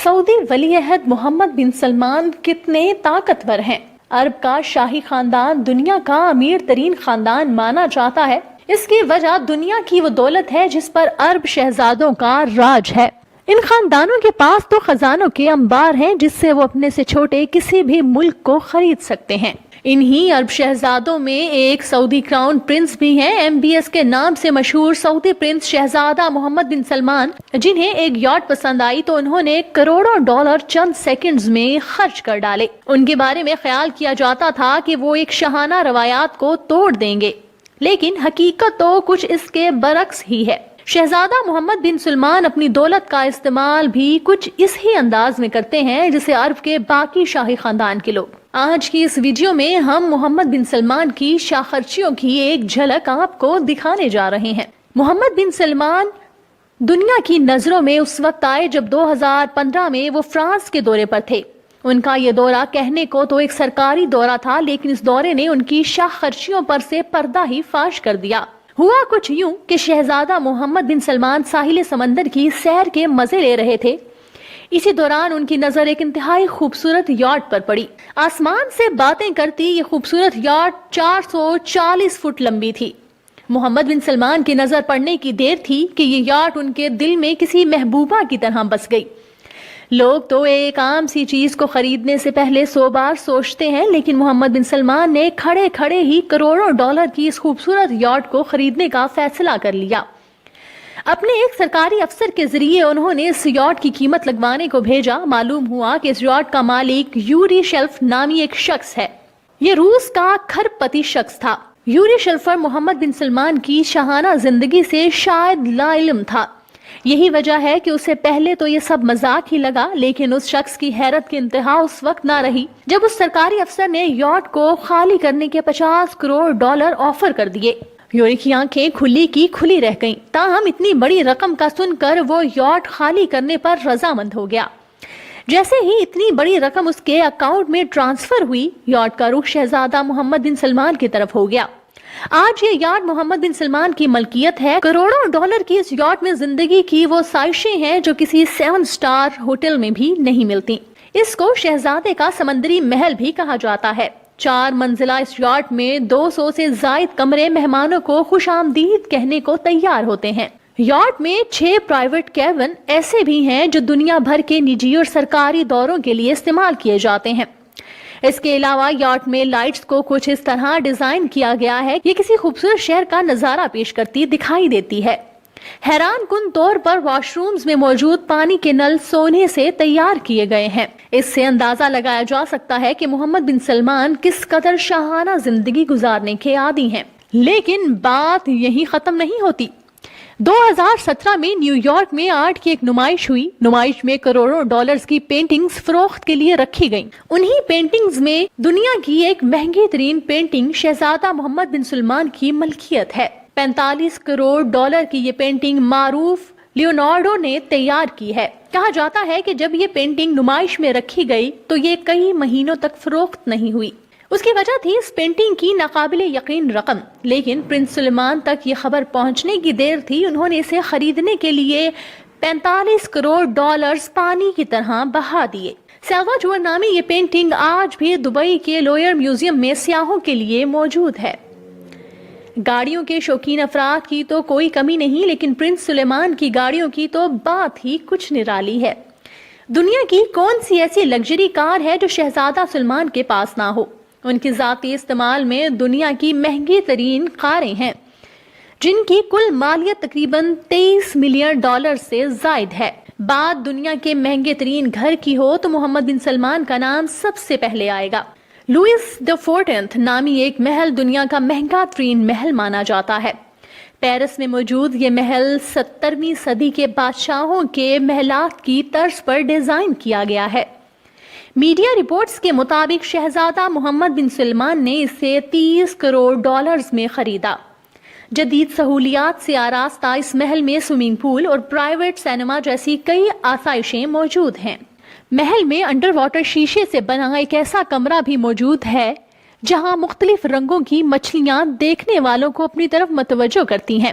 سعودی ولی عہد محمد بن سلمان کتنے طاقتور ہیں؟ عرب کا شاہی خاندان دنیا کا امیر ترین خاندان مانا جاتا ہے۔ اس کی وجہ دنیا کی وہ دولت ہے جس پر عرب شہزادوں کا راج ہے۔ ان خاندانوں کے پاس تو خزانوں کے انبار ہیں جس سے وہ اپنے سے چھوٹے کسی بھی ملک کو خرید سکتے ہیں۔ انہی عرب شہزادوں میں ایک سعودی کراؤن پرنس بھی ہیں۔ MBS کے نام سے مشہور سعودی پرنس شہزادہ محمد بن سلمان، جنہیں ایک یاٹ پسند آئی تو انہوں نے کروڑوں ڈالر چند سیکنڈز میں خرچ کر ڈالے۔ ان کے بارے میں خیال کیا جاتا تھا کہ وہ ایک شاہانہ روایات کو توڑ دیں گے، لیکن حقیقت تو کچھ اس کے برعکس ہی ہے۔ شہزادہ محمد بن سلمان اپنی دولت کا استعمال بھی کچھ اس ہی انداز میں کرتے ہیں جسے عرب کے باقی شاہی خاندان کے لوگ۔ آج کی اس ویڈیو میں ہم محمد بن سلمان کی شاہ خرچیوں کی ایک جھلک آپ کو دکھانے جا رہے ہیں۔ محمد بن سلمان دنیا کی نظروں میں اس وقت آئے جب 2015 میں وہ فرانس کے دورے پر تھے۔ ان کا یہ دورہ کہنے کو تو ایک سرکاری دورہ تھا، لیکن اس دورے نے ان کی شاہ خرچیوں پر سے پردہ ہی فاش کر دیا۔ ہوا کچھ یوں کہ شہزادہ محمد بن سلمان ساحل سمندر کی سیر کے مزے لے رہے تھے۔ اسی دوران ان کی نظر ایک انتہائی خوبصورت یاٹ پر پڑی۔ آسمان سے باتیں کرتی یہ خوبصورت یاٹ 440 فٹ لمبی تھی۔ محمد بن سلمان کی نظر پڑنے کی دیر تھی کہ یہ یاٹ ان کے دل میں کسی محبوبہ کی طرح بس گئی۔ لوگ تو ایک عام سی چیز کو خریدنے سے پہلے 100 بار سوچتے ہیں، لیکن محمد بن سلمان نے کھڑے کھڑے ہی کروڑوں ڈالر کی اس خوبصورت یاٹ کو خریدنے کا فیصلہ کر لیا۔ اپنے ایک سرکاری افسر کے ذریعے انہوں نے اس یاٹ کی قیمت لگوانے کو بھیجا۔ معلوم ہوا کہ اس یاٹ کا مالک یوری شیلف نامی ایک شخص ہے۔ یہ روس کا کھرب پتی شخص تھا۔ یوری شیلفر محمد بن سلمان کی شاہانہ زندگی سے شاید لا علم تھا۔ یہی وجہ ہے کہ اسے پہلے تو یہ سب مذاق ہی لگا، لیکن اس شخص کی حیرت کی انتہا اس وقت نہ رہی جب اس سرکاری افسر نے یاٹ کو خالی کرنے کے 50 کروڑ ڈالر آفر کر دیے۔ یوری کی آنکھیں کھلی کی کھلی رہ گئیں، تاہم اتنی بڑی رقم کا سن کر وہ یاٹ خالی کرنے پر رضامند ہو گیا۔ جیسے ہی اتنی بڑی رقم اس کے اکاؤنٹ میں ٹرانسفر ہوئی، یاٹ کا رخ شہزادہ محمد بن سلمان کی طرف ہو گیا۔ آج یہ یاٹ محمد بن سلمان کی ملکیت ہے۔ کروڑوں ڈالر کی اس یاٹ میں زندگی کی وہ سائشیں ہیں جو کسی 7 سٹار ہوٹل میں بھی نہیں ملتی۔ اس کو شہزادے کا سمندری محل بھی کہا جاتا ہے۔ 4 منزلہ اس یاٹ میں 200 سے زائد کمرے مہمانوں کو خوش آمدید کہنے کو تیار ہوتے ہیں۔ یاٹ میں 6 پرائیویٹ کیبن ایسے بھی ہیں جو دنیا بھر کے نجی اور سرکاری دوروں کے لیے استعمال کیے جاتے ہیں۔ اس کے علاوہ یاٹ میں لائٹس کو کچھ اس طرح ڈیزائن کیا گیا ہے، یہ کسی خوبصورت شہر کا نظارہ پیش کرتی دکھائی دیتی ہے۔ حیران کن طور پر واش رومز میں موجود پانی کے نل سونے سے تیار کیے گئے ہیں۔ اس سے اندازہ لگایا جا سکتا ہے کہ محمد بن سلمان کس قدر شاہانہ زندگی گزارنے کے عادی ہیں۔ لیکن بات یہی ختم نہیں ہوتی۔ 2017 میں نیو یارک میں آرٹ کی ایک نمائش ہوئی۔ نمائش میں کروڑوں ڈالرز کی پینٹنگز فروخت کے لیے رکھی گئیں۔ انہی پینٹنگز میں دنیا کی ایک مہنگی ترین پینٹنگ شہزادہ محمد بن سلمان کی ملکیت ہے۔ 45 کروڑ ڈالر کی یہ پینٹنگ معروف لیونارڈو نے تیار کی ہے۔ کہا جاتا ہے کہ جب یہ پینٹنگ نمائش میں رکھی گئی تو یہ کئی مہینوں تک فروخت نہیں ہوئی۔ اس کی وجہ تھی اس پینٹنگ کی ناقابل یقین رقم، لیکن پرنس سلمان تک یہ خبر پہنچنے کی دیر تھی۔ انہوں نے اسے خریدنے کے لیے 45 کروڑ ڈالرز پانی کی طرح بہا دیے۔ سیلواجور نامی یہ پینٹنگ آج بھی دبئی کے لوئر میوزیم میں سیاحوں کے لیے موجود ہے۔ گاڑیوں کے شوقین افراد کی تو کوئی کمی نہیں، لیکن پرنس سلیمان کی گاڑیوں کی تو بات ہی کچھ نرالی ہے۔ دنیا کی کون سی ایسی لگژری کار ہے جو شہزادہ سلمان کے پاس نہ ہو؟ ان کی ذاتی استعمال میں دنیا کی مہنگی ترین کاریں ہیں، جن کی کل مالیت تقریباً 23 ملین ڈالر سے زائد ہے۔ بات دنیا کے مہنگے ترین گھر کی ہو تو محمد بن سلمان کا نام سب سے پہلے آئے گا۔ لوئس دی 14 نامی ایک محل دنیا کا مہنگا ترین محل مانا جاتا ہے۔ پیرس میں موجود یہ محل 17ویں صدی کے بادشاہوں کے محلات کی طرز پر ڈیزائن کیا گیا ہے۔ میڈیا رپورٹس کے مطابق شہزادہ محمد بن سلمان نے اسے 30 کروڑ ڈالرز میں خریدا۔ جدید سہولیات سے آراستہ اس محل میں سوئمنگ پول اور پرائیویٹ سینما جیسی کئی آسائشیں موجود ہیں۔ محل میں انڈر واٹر شیشے سے بنا ایک ایسا کمرہ بھی موجود ہے جہاں مختلف رنگوں کی مچھلیاں دیکھنے والوں کو اپنی طرف متوجہ کرتی ہیں۔